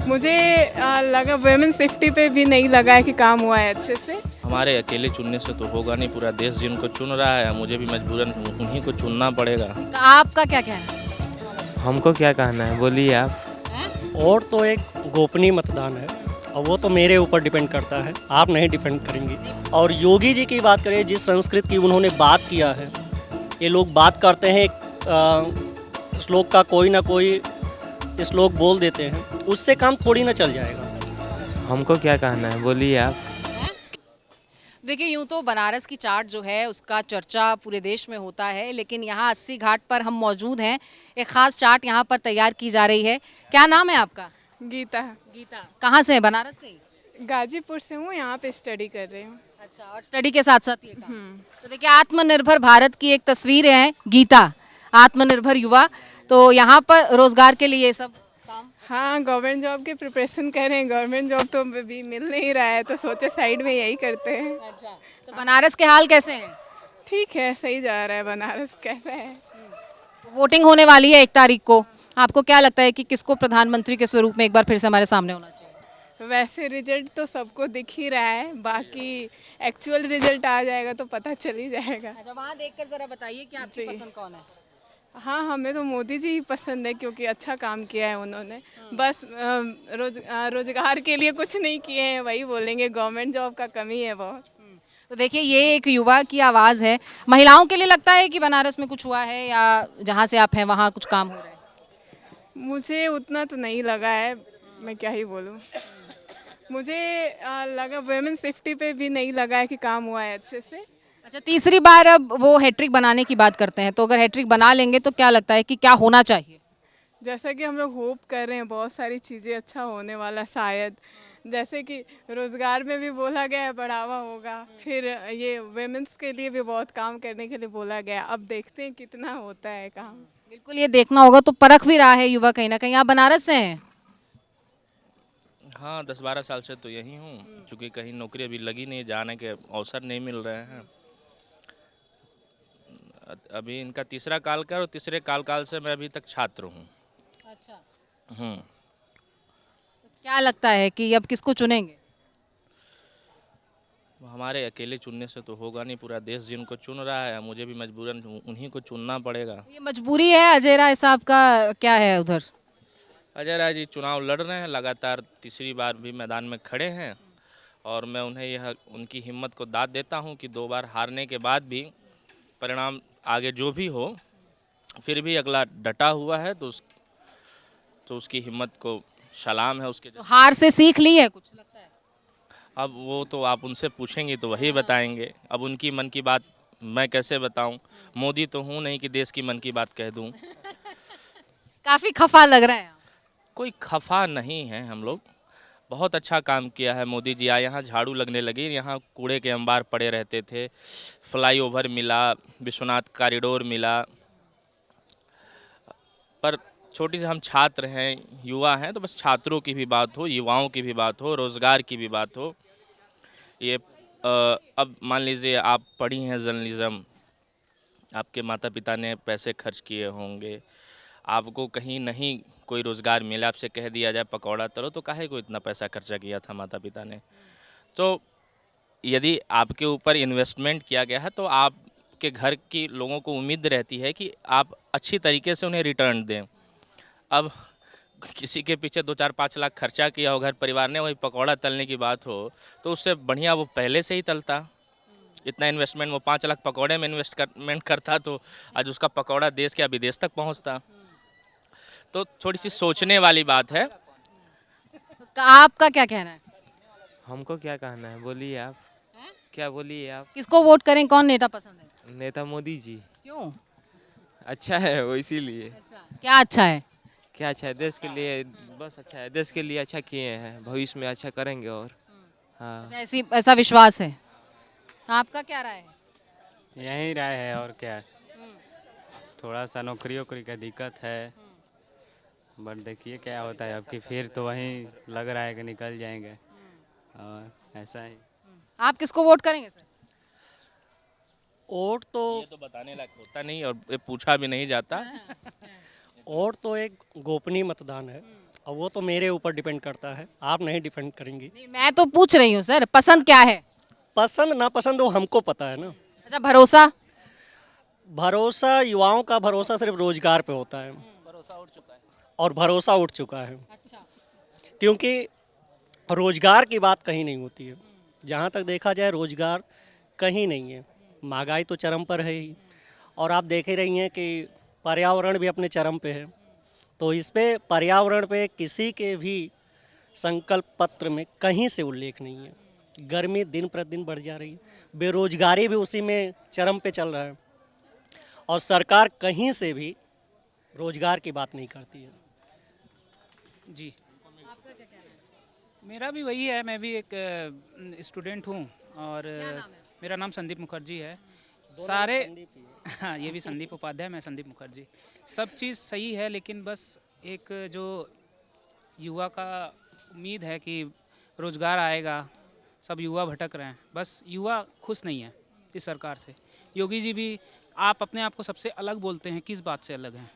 मुझे लगा women safety पे भी नहीं लगा है कि काम हुआ है अच्छे से। हमारे अकेले चुनने से तो होगा नहीं, पूरा देश जिनको चुन रहा है मुझे भी मजबूरन उन्हीं को चुनना पड़ेगा। तो आपका क्या कहना है? हमको क्या कहना है, बोलिए आप। और तो एक गोपनीय मतदान है और वो तो मेरे ऊपर डिपेंड करता है, आप नहीं डिपेंड करेंगी। और योगी जी की बात करें, जिस संस्कृत की उन्होंने बात किया है, ये लोग बात करते हैं श्लोक का कोई ना कोई श्लोक बोल देते हैं, उससे काम थोड़ी ना चल जाएगा। हमको क्या कहना है, बोलिए आप। देखिए, यूं तो बनारस की चाट जो है उसका चर्चा पूरे देश में होता है, लेकिन यहाँ 80 घाट पर हम मौजूद हैं। एक खास चाट यहाँ पर तैयार की जा रही है। क्या नाम है आपका? गीता। गीता। कहाँ से है? बनारस से ही? गाजीपुर से हूँ, यहाँ पे स्टडी कर रही हूँ। अच्छा, और स्टडी के साथ साथ ये काम। तो देखिए, आत्मनिर्भर भारत की एक तस्वीर है गीता, आत्मनिर्भर युवा। तो यहाँ पर रोजगार के लिए ये सब काम। हाँ, गवर्नमेंट जॉब की प्रिपरेशन कर रहे हैं। गवर्नमेंट जॉब तो अभी मिल नहीं रहा है, तो सोचे साइड में यही करते हैं। अच्छा, तो बनारस के हाल कैसे हैं? ठीक है, सही जा रहा है। बनारस कैसा है? वोटिंग होने वाली है 1 तारीख को। आपको क्या लगता है कि किसको प्रधानमंत्री के स्वरूप में एक बार फिर से हमारे सामने होना चाहिए? वैसे रिजल्ट तो सबको दिख ही रहा है, बाकी एक्चुअल रिजल्ट आ जाएगा तो पता चल ही जाएगा। अच्छा, वहाँ देखकर जरा बताइए कि आपकी जी। पसंद कौन है? हाँ, हमें तो मोदी जी ही पसंद है, क्योंकि अच्छा काम किया है उन्होंने। बस रोजगार के लिए कुछ नहीं किए हैं, वही बोलेंगे। गवर्नमेंट जॉब का कमी है बहुत। तो देखिए, ये एक युवा की आवाज़ है। महिलाओं के लिए लगता है कि बनारस में कुछ हुआ है, या जहाँ से आप हैं वहाँ कुछ काम हो रहा है? मुझे उतना तो नहीं लगा है, मैं क्या ही बोलूँ। मुझे लगा वुमेन सेफ्टी पे भी नहीं लगा है कि काम हुआ है अच्छे से। अच्छा, तीसरी बार अब वो हैट्रिक बनाने की बात करते हैं, तो अगर हैट्रिक बना लेंगे तो क्या लगता है कि क्या होना चाहिए? जैसा कि हम लोग होप कर रहे हैं, बहुत सारी चीज़ें अच्छा होने वाला शायद। जैसे कि रोज़गार में भी बोला गया है बढ़ावा होगा, फिर ये वुमेन्स के लिए भी बहुत काम करने के लिए बोला गया। अब देखते हैं कितना होता है काम। बिल्कुल, ये देखना होगा। तो परख भी रहा है युवा कहीं ना कहीं। आप बनारस से हैं? हाँ, 10-12 साल से तो यहीं हूँ, चूँकि कहीं नौकरी अभी लगी नहीं, जाने के अवसर नहीं मिल रहे हैं। अभी इनका तीसरा काल का और तीसरे काल से मैं अभी तक छात्र हूँ। अच्छा, हम्म। क्या लगता है कि अब किसको चुनेंगे? हमारे अकेले चुनने से तो होगा नहीं, पूरा देश जिनको चुन रहा है मुझे भी मजबूरन उन्हीं को चुनना पड़ेगा। ये मजबूरी है? अजय राय साहब का क्या है उधर? अजय राय जी चुनाव लड़ रहे हैं, लगातार तीसरी बार भी मैदान में खड़े हैं, और मैं उन्हें यह उनकी हिम्मत को दाद देता हूं कि 2 बार हारने के बाद भी परिणाम आगे जो भी हो, फिर भी अगला डटा हुआ है, तो उसकी हिम्मत को सलाम है उसके। तो हार से सीख ली है कुछ, लगता है? अब वो तो आप उनसे पूछेंगे तो वही बताएंगे। अब उनकी मन की बात मैं कैसे बताऊं? मोदी तो हूं नहीं कि देश की मन की बात कह दूं। काफी खफा लग रहा है आप। कोई खफा नहीं है, हम लोग बहुत अच्छा काम किया है। मोदी जी आए, यहाँ झाड़ू लगने लगी, यहाँ कूड़े के अंबार पड़े रहते थे, फ्लाईओवर मिला, विश्वनाथ कॉरिडोर मिला। पर छोटी से हम छात्र हैं, युवा हैं, तो बस छात्रों की भी बात हो, युवाओं की भी बात हो, रोज़गार की भी बात हो। ये अब मान लीजिए आप पढ़ी हैं जर्नलिज़्म, आपके माता पिता ने पैसे खर्च किए होंगे, आपको कहीं नहीं कोई रोज़गार मिला, आपसे कह दिया जाए पकौड़ा तलो, तो काहे को इतना पैसा खर्चा किया था माता पिता ने? तो यदि आपके ऊपर इन्वेस्टमेंट किया गया है तो आपके घर की लोगों को उम्मीद रहती है कि आप अच्छी तरीके से उन्हें रिटर्न दें। अब किसी के पीछे 2-4-5 लाख खर्चा किया हो घर परिवार ने, वही पकौड़ा तलने की बात हो, तो उससे बढ़िया वो पहले से ही तलता। इतना इन्वेस्टमेंट, वो 5 लाख पकौड़े में इन्वेस्टमेंट करता तो आज उसका पकौड़ा देश के विदेश तक पहुंचता। तो थोड़ी सी सोचने वाली बात है। तो आपका क्या कहना है? हमको क्या कहना है, बोलिए आप। क्या बोलिए आप। किसको वोट करें? कौन नेता पसंद है? नेता मोदी जी क्यों? अच्छा है वो, इसीलिए। अच्छा, क्या अच्छा है? क्या अच्छा है देश के लिए, बस अच्छा है देश के लिए, अच्छा किए हैं, भविष्य में अच्छा करेंगे। और हाँ, अच्छा, ऐसा विश्वास है। आपका क्या राय है? यही राय है, और क्या। थोड़ा सा नौकरी वोकरी का दिक्कत है, बट देखिए क्या होता है। अब की फिर तो वहीं लग रहा है कि निकल जाएंगे, और ऐसा ही। आप किसको वोट करेंगे सर? और तो ये तो बताने लायक होता नहीं और ये पूछा भी नहीं जाता। और तो एक गोपनीय मतदान है अब वो तो मेरे ऊपर डिपेंड करता है, आप नहीं डिपेंड करेंगी। नहीं, मैं तो पूछ रही हूँ सर, पसंद क्या है? पसंद ना पसंद वो हमको पता है ना। अच्छा, भरोसा? भरोसा, युवाओं का भरोसा सिर्फ रोजगार पे होता है, और भरोसा उठ चुका है, अच्छा। क्योंकि रोजगार की बात कहीं नहीं होती है। जहाँ तक देखा जाए रोजगार कहीं नहीं है, महंगाई तो चरम पर है ही, और आप देख ही रही हैं कि पर्यावरण भी अपने चरम पे है। तो इस पे पर्यावरण पे किसी के भी संकल्प पत्र में कहीं से उल्लेख नहीं है। गर्मी दिन प्रतिदिन बढ़ जा रही है, बेरोजगारी भी उसी में चरम पे चल रहा है, और सरकार कहीं से भी रोजगार की बात नहीं करती है। जी, मेरा भी वही है। मैं भी एक स्टूडेंट हूँ और मेरा नाम संदीप मुखर्जी है। सारे हाँ, ये भी संदीप उपाध्याय, मैं संदीप मुखर्जी। सब चीज़ सही है, लेकिन बस एक जो युवा का उम्मीद है कि रोज़गार आएगा, सब युवा भटक रहे हैं। बस युवा खुश नहीं है इस सरकार से। योगी जी भी, आप अपने आप को सबसे अलग बोलते हैं, किस बात से अलग हैं?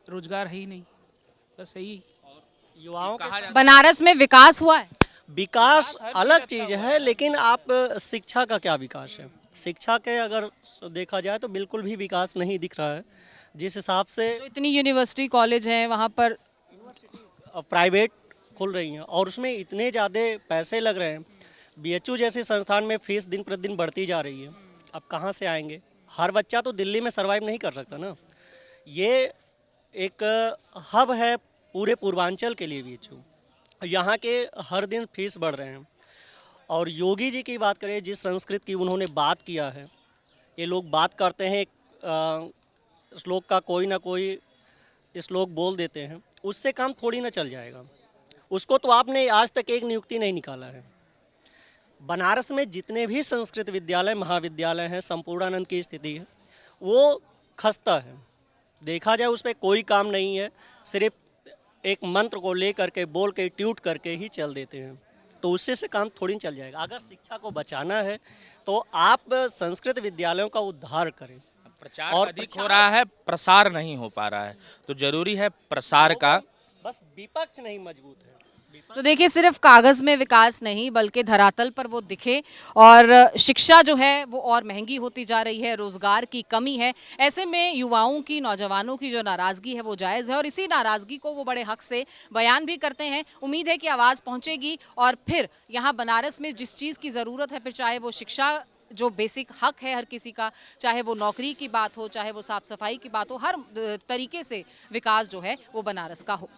रोज़गार है ही नहीं, बस यही। युवाओं के बनारस में विकास हुआ है? विकास अलग चीज़ है, लेकिन आप शिक्षा का क्या विकास है? शिक्षा के अगर देखा जाए तो बिल्कुल भी विकास नहीं दिख रहा है। जिस हिसाब से तो इतनी यूनिवर्सिटी कॉलेज हैं वहाँ पर, प्राइवेट खुल रही हैं और उसमें इतने ज़्यादा पैसे लग रहे हैं। बीएचयू जैसे संस्थान में फीस दिन प्रतिदिन बढ़ती जा रही है। अब कहाँ से आएंगे? हर बच्चा तो दिल्ली में सर्वाइव नहीं कर सकता ना। ये एक हब है पूरे पूर्वांचल के लिए बीएचयू। यहाँ के हर दिन फीस बढ़ रहे हैं। और योगी जी की बात करें, जिस संस्कृत की उन्होंने बात किया है, ये लोग बात करते हैं, श्लोक का कोई ना कोई श्लोक बोल देते हैं, उससे काम थोड़ी ना चल जाएगा। उसको तो आपने आज तक एक नियुक्ति नहीं निकाला है। बनारस में जितने भी संस्कृत विद्यालय महाविद्यालय हैं, संपूर्णानंद की स्थिति है वो खस्ता है। देखा जाए उस पर कोई काम नहीं है, सिर्फ एक मंत्र को लेकर के बोल के ट्यूट करके ही चल देते हैं। तो उससे से काम थोड़ी चल जाएगा। अगर शिक्षा को बचाना है तो आप संस्कृत विद्यालयों का उद्धार करें। प्रचार और अधिक हो रहा है, प्रसार नहीं हो पा रहा है, तो जरूरी है प्रसार का। बस विपक्ष नहीं मजबूत है। तो देखिए सिर्फ कागज में विकास नहीं बल्कि धरातल पर वो दिखे। और शिक्षा जो है वो और महंगी होती जा रही है, रोजगार की कमी है। ऐसे में युवाओं की, नौजवानों की जो नाराज़गी है वो जायज़ है और इसी नाराज़गी को वो बड़े हक से बयान भी करते हैं। उम्मीद है कि आवाज़ पहुंचेगी और फिर यहाँ बनारस में जिस चीज़ की ज़रूरत है, फिर चाहे वो शिक्षा जो बेसिक हक है हर किसी का, चाहे वो नौकरी की बात हो, चाहे वो साफ़ सफाई की बात हो, हर तरीके से विकास जो है वो बनारस का हो।